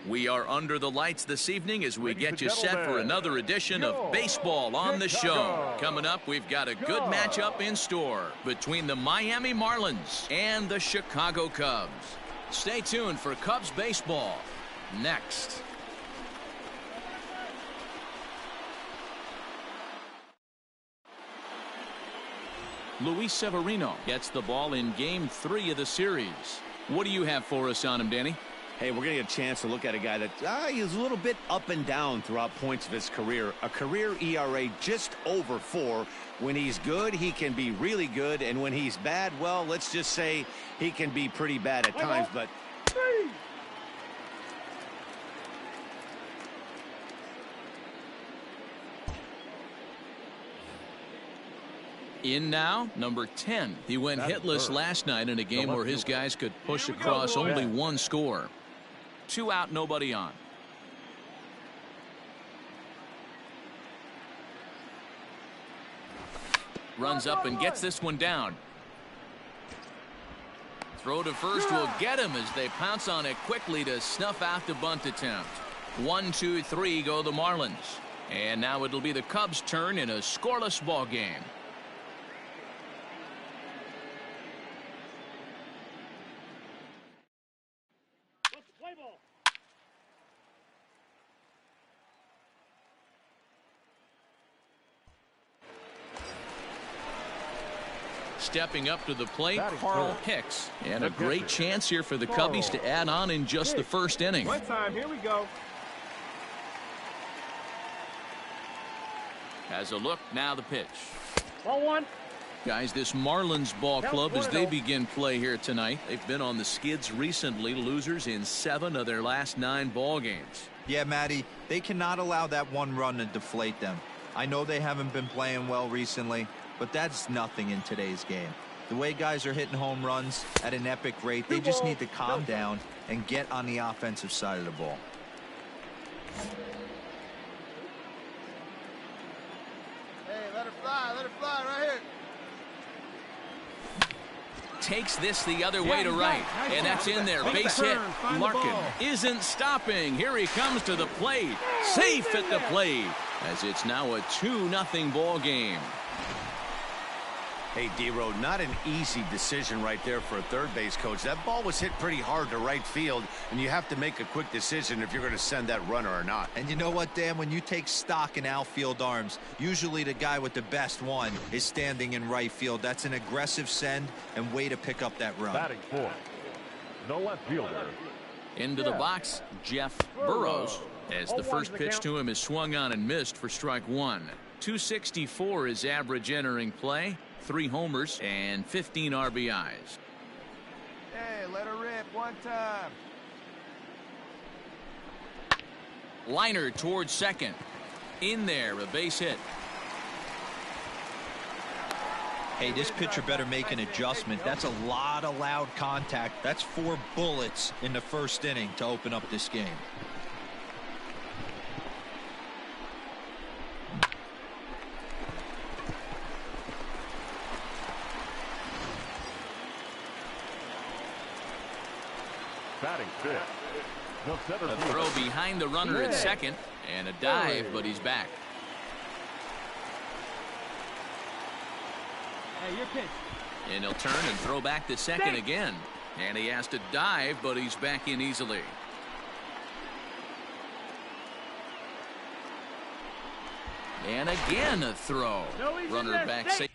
We are under the lights this evening as we get you set for another edition of Baseball on the Show. Coming up, we've got a good matchup in store between the Miami Marlins and the Chicago Cubs. Stay tuned for Cubs baseball next. Luis Severino gets the ball in Game 3 of the series. What do you have for us on him, Danny? Hey, we're going to get a chance to look at a guy that he's a little bit up and down throughout points of his career. A career ERA just over 4. When he's good, he can be really good. And when he's bad, well, let's just say he can be pretty bad at times. But in now, number 10. He went hitless last night in a game where his guys could push across only one score. 2 out, nobody on. Runs up and gets this one down. Throw to first will get him as they pounce on it quickly to snuff out the bunt attempt. 1, 2, 3 go the Marlins. And now it'll be the Cubs' turn in a scoreless ball game. Stepping up to the plate, Carl Hicks. And a great chance here for the Cubbies to add on in just the first inning. One time, here we go. Has a look, now the pitch. Ball 1. Guys, this Marlins ball club, as they begin play here tonight, they've been on the skids recently, losers in 7 of their last 9 ball games. Yeah, Matty, they cannot allow that one run to deflate them. I know they haven't been playing well recently, but that's nothing in today's game. The way guys are hitting home runs at an epic rate, they just need to calm down and get on the offensive side of the ball. Hey, let it fly right here. Takes this the other way to right, and that's in there. Base hit. Larkin isn't stopping. Here he comes to the plate. Safe at the plate, as it's now a 2-0 ball game. hey, D-Row, not an easy decision right there for a third base coach. That ball was hit pretty hard to right field, and you have to make a quick decision if you're going to send that runner or not. And you know what, Dan? When you take stock in outfield arms, usually the guy with the best one is standing in right field. That's an aggressive send and way to pick up that run. Batting 4. No left fielder. Into the box, Jeff Burrows, as the first pitch to him is swung on and missed for strike 1. 264 is average entering play, 3 homers and 15 RBIs. Hey, let her rip one time. Liner towards second. In there, a base hit. Hey, this pitcher better make an adjustment. That's a lot of loud contact. That's 4 bullets in the first inning to open up this game. Batting 5th. A throw behind the runner at second, and a dive, but he's back. Hey, your pitch. And he'll turn and throw back to second again. And he has to dive, but he's back in easily. And again a throw. Runner back safe.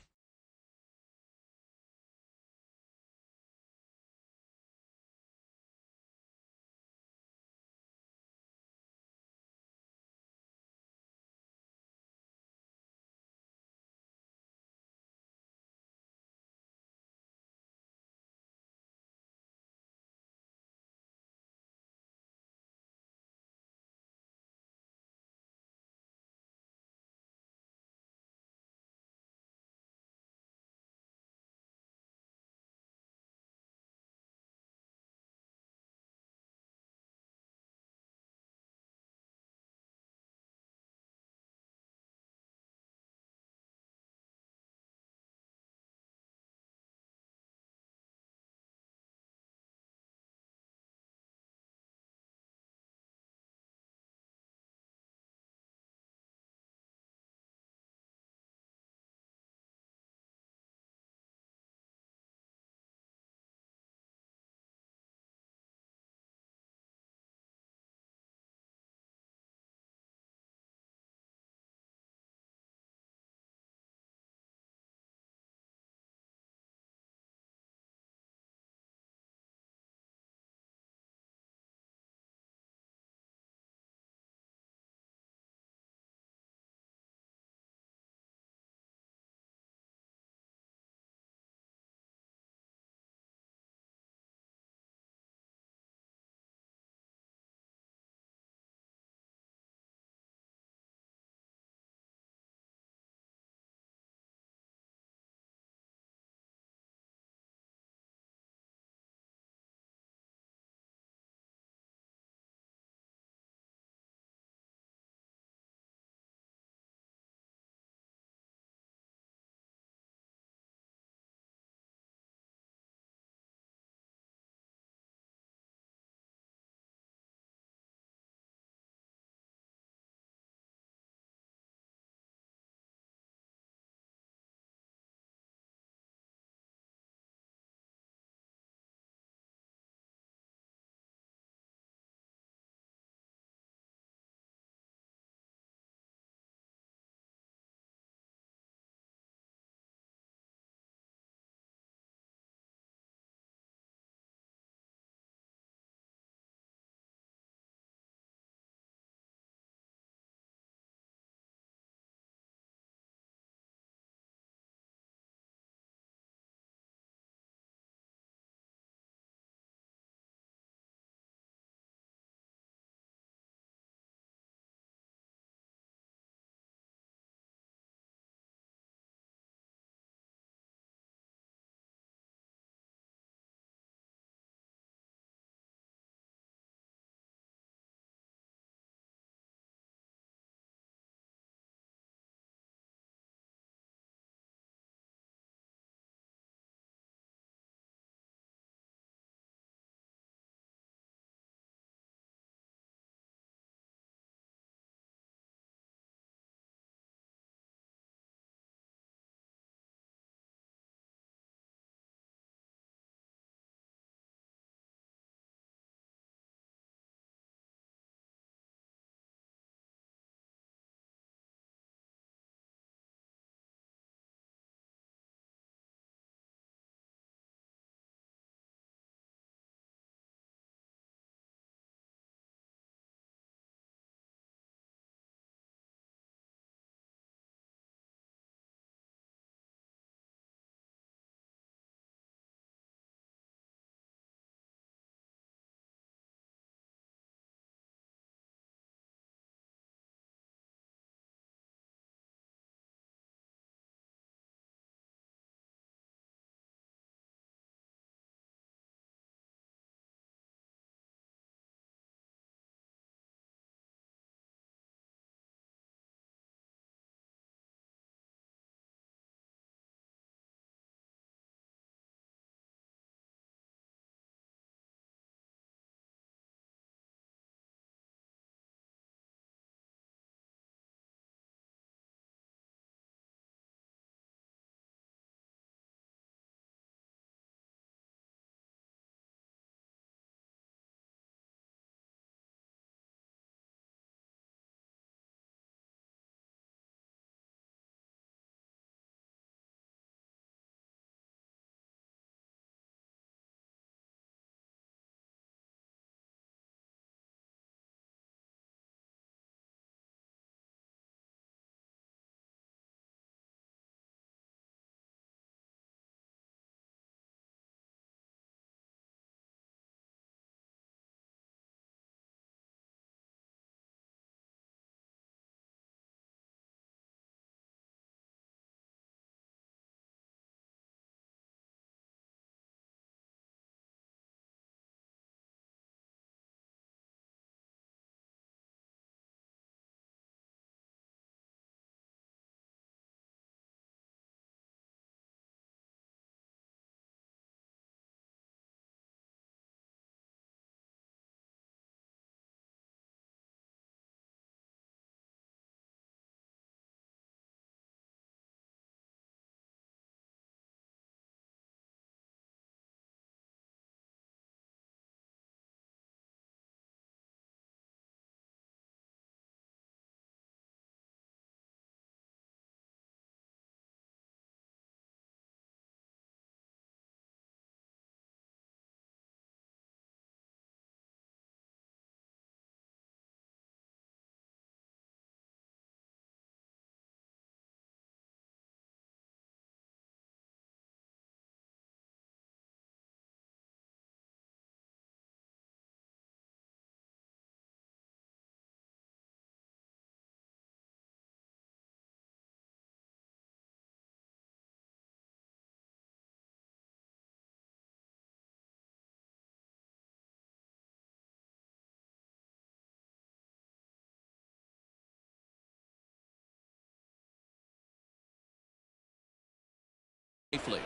safely.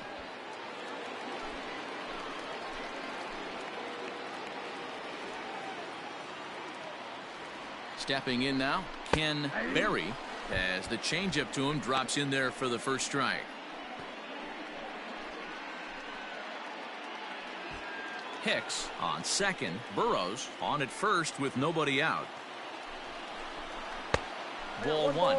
Stepping in now, Ken Berry, as the changeup to him drops in there for the first strike. Hicks on second. Burrows on at first with nobody out. Ball one.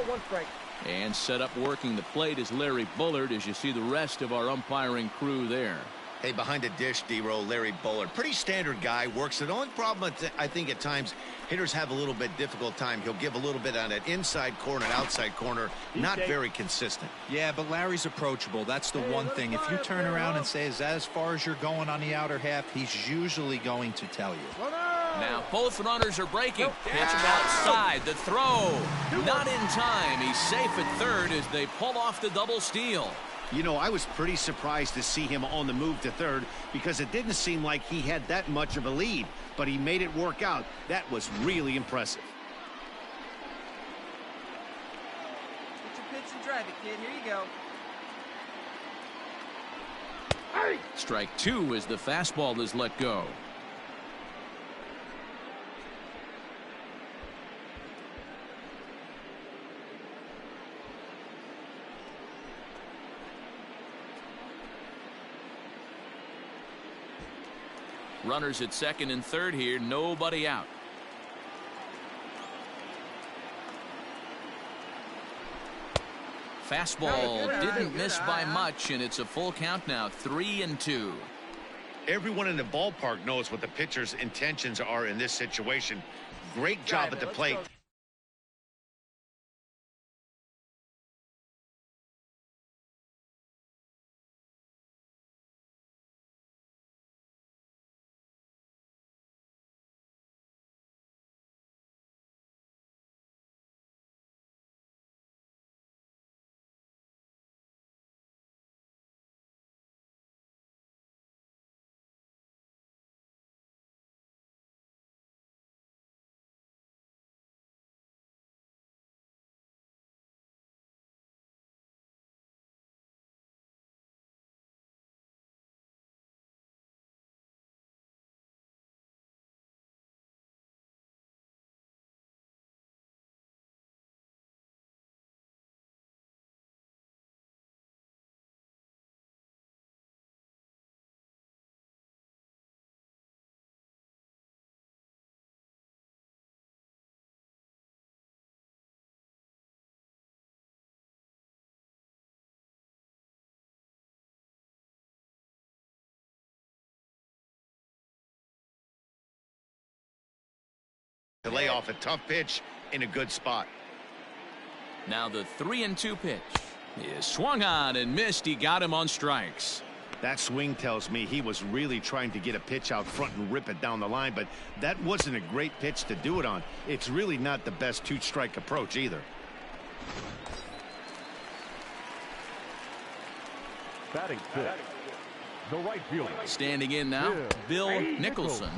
And set up working the plate is Larry Bullard, as you see the rest of our umpiring crew there. Hey, behind the dish, D-Row, Larry Bullard. Pretty standard guy, works it. The only problem, I think, at times, hitters have a little bit difficult time. He'll give a little bit on that inside corner, outside corner. Not very consistent. Yeah, but Larry's approachable. That's the one thing. If you turn around and say, is that as far as you're going on the outer half, he's usually going to tell you. Now both runners are breaking. Pitch outside. The throw. Not in time. He's safe at third as they pull off the double steal. You know, I was pretty surprised to see him on the move to third because it didn't seem like he had that much of a lead, but he made it work out. That was really impressive. Get your pitch and drive it, kid. Here you go. Strike two as the fastball is let go. Runners at second and third here, nobody out. Fastball didn't miss by much, and it's a full count now, 3-2. Everyone in the ballpark knows what the pitcher's intentions are in this situation. Great job at the plate. To lay off a tough pitch in a good spot. Now the 3-2 pitch is swung on and missed. He got him on strikes. That swing tells me he was really trying to get a pitch out front and rip it down the line, but that wasn't a great pitch to do it on. It's really not the best two-strike approach either. Batting fifth, the right fielder. Standing in now, Bill Nicholson,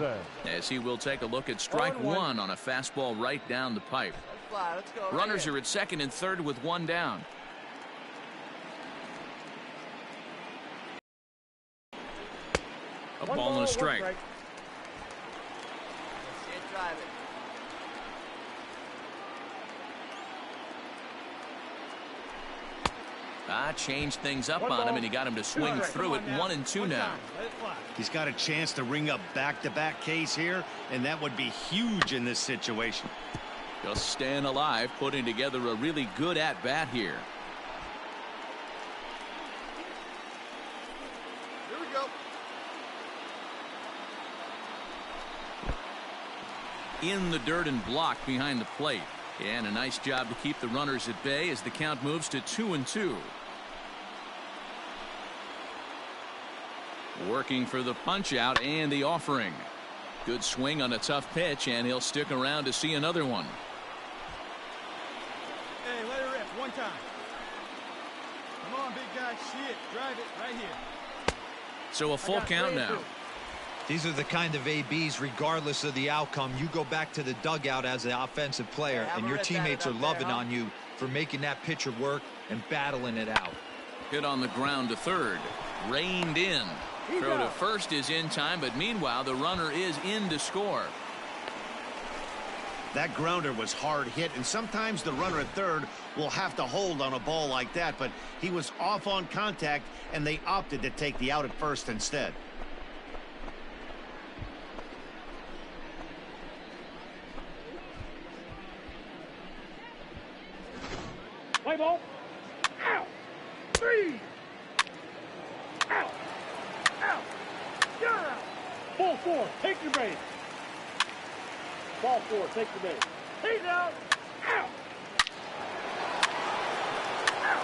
as he will take a look at strike one on a fastball right down the pipe. Let's go. Runners are at second and third with one down. A ball and a strike. Drive it. Changed things up on him, and he got him to swing through it. 1-2 now. He's got a chance to ring up back-to-back Ks here, and that would be huge in this situation. Just staying alive, putting together a really good at-bat here. Here we go. In the dirt and blocked behind the plate. And a nice job to keep the runners at bay as the count moves to 2-2. Working for the punch out and the offering. Good swing on a tough pitch, and he'll stick around to see another one. Hey, let it rip one time. Come on, big guy. Shit. Drive it right here. So a full count now. These are the kind of ABs, regardless of the outcome, you go back to the dugout as an offensive player, and your teammates are loving on you for making that pitcher work and battling it out. Hit on the ground to third. Reined in. Throw to first is in time, but meanwhile the runner is in to score. That grounder was hard hit, and sometimes the runner at third will have to hold on a ball like that, but he was off on contact, and they opted to take the out at first instead. Play ball. Out. 3. Out. Out. You're out. Ball 4. Take your base. Ball 4. Take your base. He's out. Out. Out.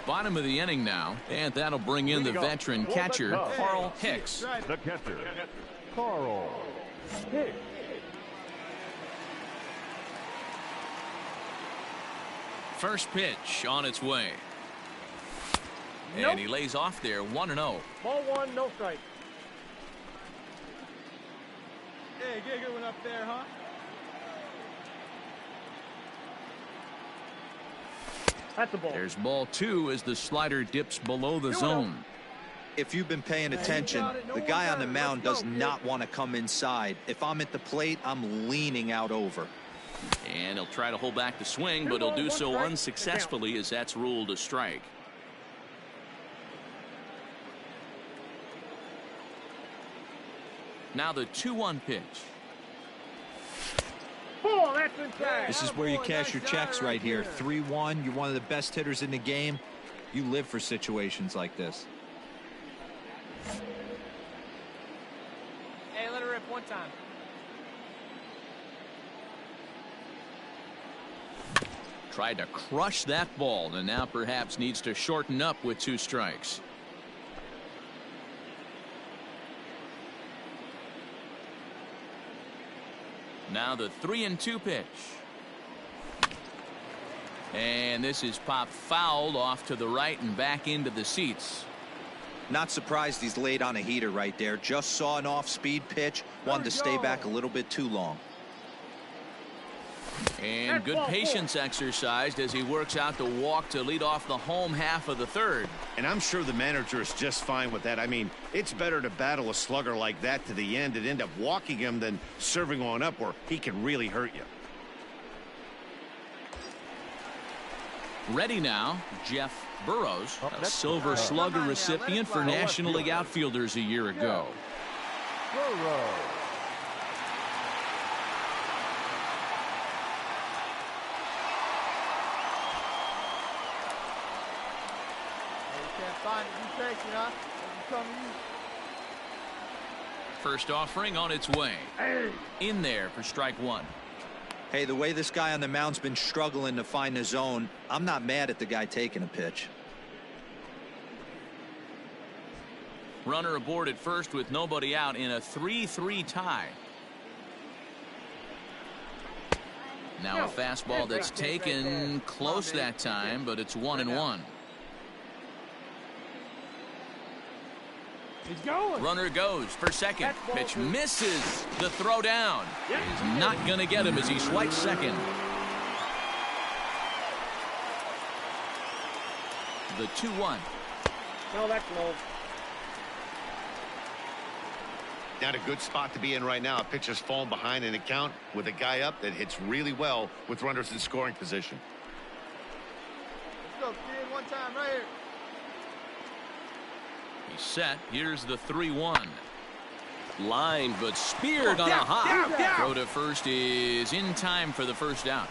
Bottom of the inning now, and that'll bring in the veteran catcher, Carl Hicks. The catcher, Carl Hicks. First pitch on its way. And he lays off there, 1-0. Ball 1, no strike. Hey, get a good one up there, huh? That's the ball. There's ball 2 as the slider dips below the zone. If you've been paying attention, the guy on the mound does not want to come inside. If I'm at the plate, I'm leaning out over. And he'll try to hold back the swing, but he'll do so unsuccessfully as that's ruled a strike. Now the 2-1 pitch. Oh, that's inside. This is where you cash your checks right here. 3-1. You're one of the best hitters in the game. You live for situations like this. Hey, let her rip one time. Tried to crush that ball, and now perhaps needs to shorten up with 2 strikes. Now the 3-2 pitch. And this is popped fouled off to the right and back into the seats. Not surprised he's laid on a heater right there. Just saw an off-speed pitch. Wanted to stay back a little bit too long. And good patience exercised as he works out the walk to lead off the home half of the third. And I'm sure the manager is just fine with that. I mean, it's better to battle a slugger like that to the end and end up walking him than serving on up where he can really hurt you. Ready now, Jeff Burrows, a Silver Slugger recipient for National League outfielders a year ago. Burrows. First offering on its way. In there for strike 1. Hey, the way this guy on the mound's been struggling to find the zone, I'm not mad at the guy taking a pitch. Runner aboard at first with nobody out in a 3-3 tie. Now a fastball that's taken close that time, but it's 1-1. He's going. Runner goes for second. Pitch misses. The throw down is not going to get him as he swipes second. The 2-1. No, that's low. Not a good spot to be in right now. A pitcher's falling behind in a count with a guy up that hits really well with runners in scoring position. Let's go, kid. One time right here. He's set. Here's the 3-1. Line, but speared on a hop. Throw to first is in time for the first out.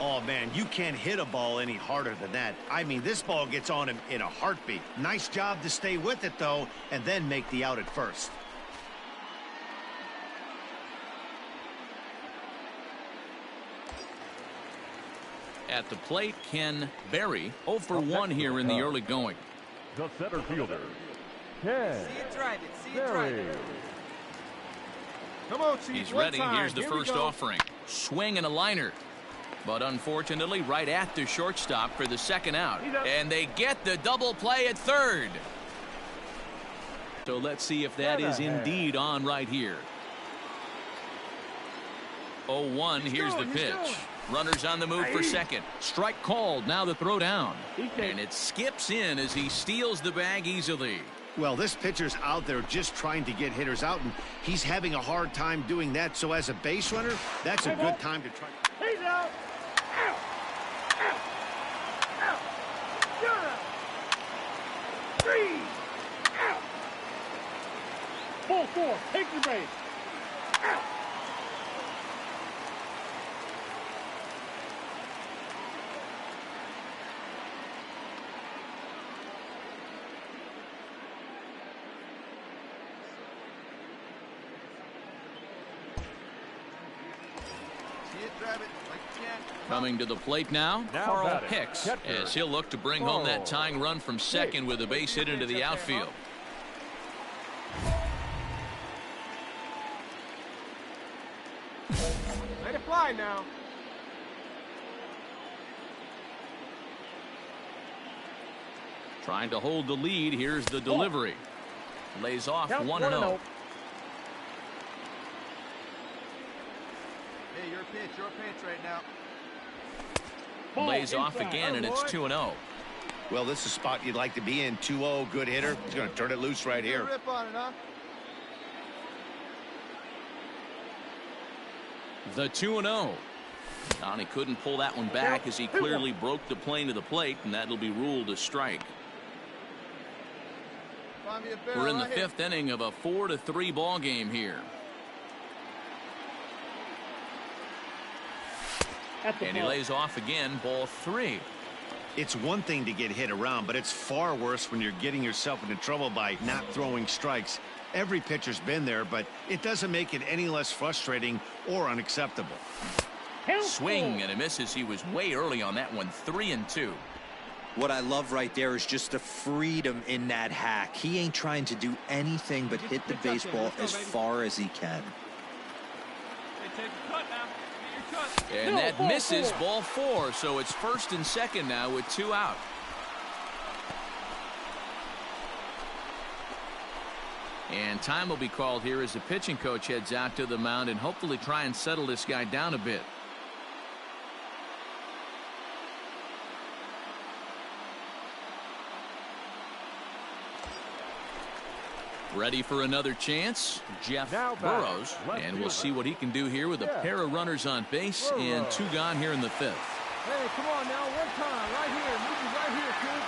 Oh, man, you can't hit a ball any harder than that. I mean, this ball gets on him in a heartbeat. Nice job to stay with it, though, and then make the out at first. At the plate, Ken Berry, 0 for 1 here in the early going. The center fielder, 10. See it, drive it. See it, drive it. Come on, Chief. He's ready. Here's the first offering. Swing and a liner. But unfortunately, right at the shortstop for the second out. And they get the double play at third. So let's see if that is indeed on right here. 0-1. Here's the pitch. Runners on the move for second. Strike called. Now the throw down. And it skips in as he steals the bag easily. Well, this pitcher's out there just trying to get hitters out, and he's having a hard time doing that. So as a base runner, that's a good time to try. He's out. Out. Out. Out. You're out. 3. Out. Ball 4. Take the base. Out. Coming to the plate now, Carl Hicks, as he'll look to bring home that tying run from second with a base hit into the outfield. Let it fly now. Trying to hold the lead. Here's the delivery. Lays off 1-0. Hey, your pitch right now. Lays off again, and it's 2-0. Well, this is a spot you'd like to be in. 2-0, good hitter. He's going to turn it loose right here. Rip on it, huh? The 2-0. Donnie couldn't pull that one back as he clearly broke the plane to the plate, and that'll be ruled a strike. We're in the fifth inning of a 4-3 ball game here. And he lays off again, ball 3. It's one thing to get hit around, but it's far worse when you're getting yourself into trouble by not throwing strikes. Every pitcher's been there, but it doesn't make it any less frustrating or unacceptable. Swing and a miss as he was way early on that one. 3-2. What I love right there is just the freedom in that hack. He ain't trying to do anything but hit the baseball as far as he can. And that misses, ball 4. So it's first and second now with 2 out. And time will be called here as the pitching coach heads out to the mound and hopefully try and settle this guy down a bit. Ready for another chance, Jeff Burrows, and we'll see what he can do here with a pair of runners on base and 2 gone here in the 5th. Hey, come on now, one time, right here, move you right here, kid.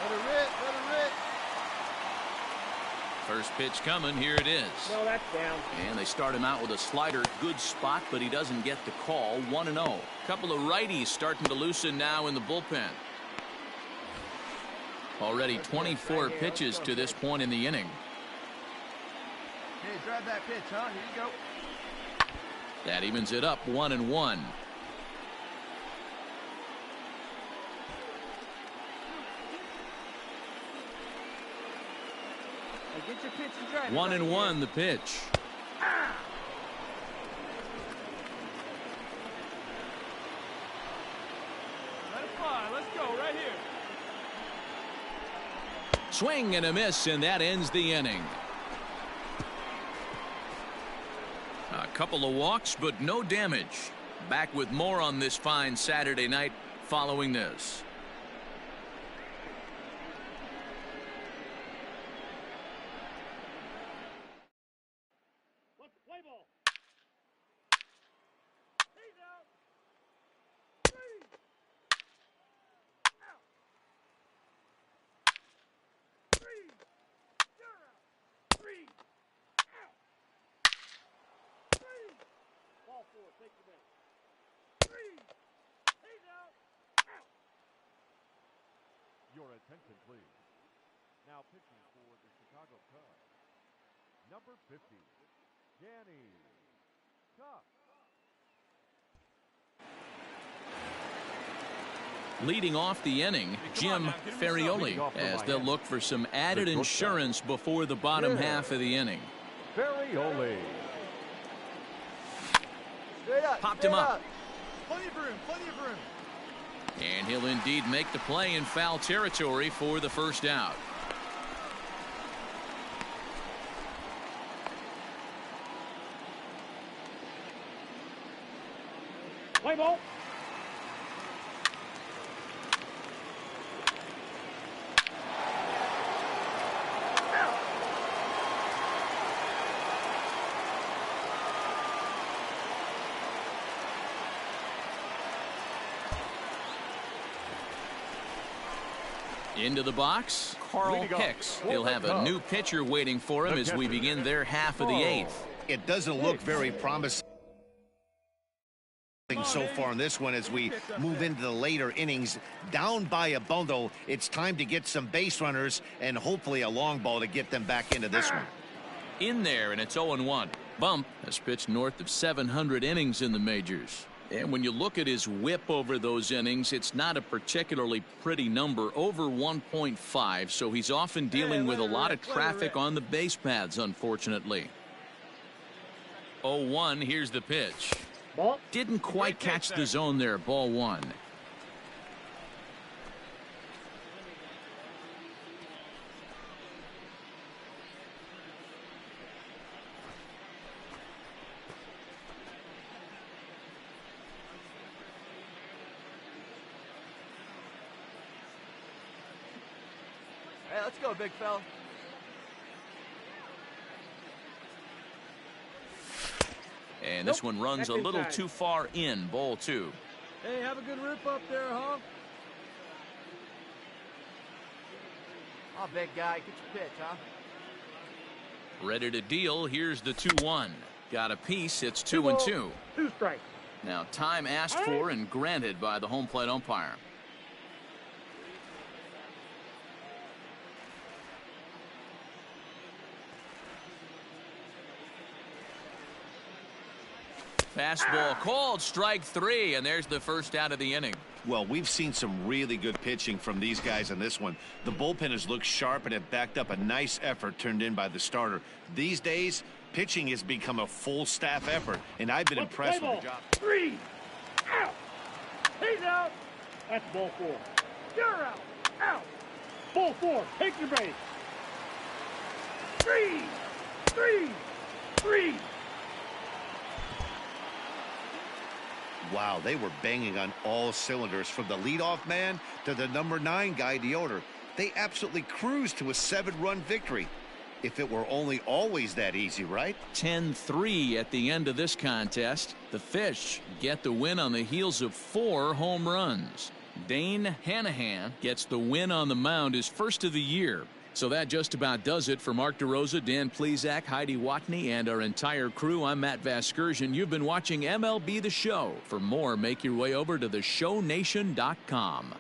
Let it rip, let it rip. First pitch coming, here it is. No, that's down. And they start him out with a slider, good spot, but he doesn't get the call. 1-0. Couple of righties starting to loosen now in the bullpen. Already 24 pitches to this point in the inning. Hey, drive that pitch, huh? Here you go. That evens it up, 1-1. Hey, get your pitch and drive. 1-1 the pitch. Let it fly. Let's go right here. Swing and a miss, and that ends the inning. A couple of walks, but no damage. Back with more on this fine Saturday night following this. Let's play ball. He's out. 3. Out. 3. You're out. 3. Out. 3. Ball 4. Take the base. 3. He's out. Out. Your attention, please. Now pitching for the Chicago Cubs, number 50, Danny Cup. Leading off the inning, Jim Ferrioli, as they'll look for some added insurance before the bottom half of the inning. Ferrioli. Popped him up. Plenty of room, plenty of room. And he'll indeed make the play in foul territory for the first out. Play ball. Into the box, Carl Hicks. He'll have a new pitcher waiting for him as we begin their half of the eighth. It doesn't look very promising so far in this one as we move into the later innings. Down by a bundle, it's time to get some base runners and hopefully a long ball to get them back into this one. In there, and it's 0-1. Bump has pitched north of 700 innings in the majors. And when you look at his whip over those innings, it's not a particularly pretty number, over 1.5, so he's often dealing with a lot of traffic on the base paths, unfortunately. 0-1, here's the pitch. Ball. Didn't quite catch the zone there, ball one. Hey, let's go, big fella. And this one runs a little too far in, ball two. Hey, have a good rip up there, huh? Oh, big guy, get your pitch, huh? Ready to deal. Here's the 2-1. Got a piece. It's 2-2. 2 strikes. Now time asked for and granted by the home plate umpire. Fastball called, strike three, and there's the first out of the inning. Well, we've seen some really good pitching from these guys in this one. The bullpen has looked sharp and it backed up a nice effort turned in by the starter. These days, pitching has become a full staff effort, and I've been impressed with the job. 3 out. He's out. That's ball 4. You're out. Out. Ball 4. Take your base. 3. Wow, they were banging on all cylinders from the leadoff man to the number 9 guy, the order. They absolutely cruised to a 7-run victory. If it were only always that easy, right? 10-3 at the end of this contest. The Fish get the win on the heels of 4 home runs. Dane Hanahan gets the win on the mound, his first of the year. So that just about does it for Mark DeRosa, Dan Plesac, Heidi Watney, and our entire crew. I'm Matt Vasgersian. You've been watching MLB The Show. For more, make your way over to theshownation.com.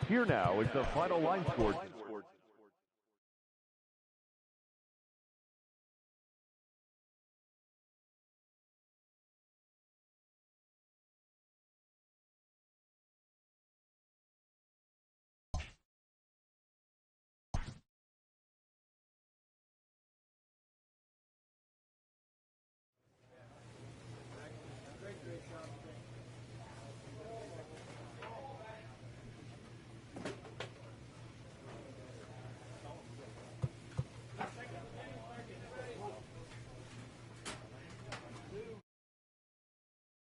Here now is the final line score.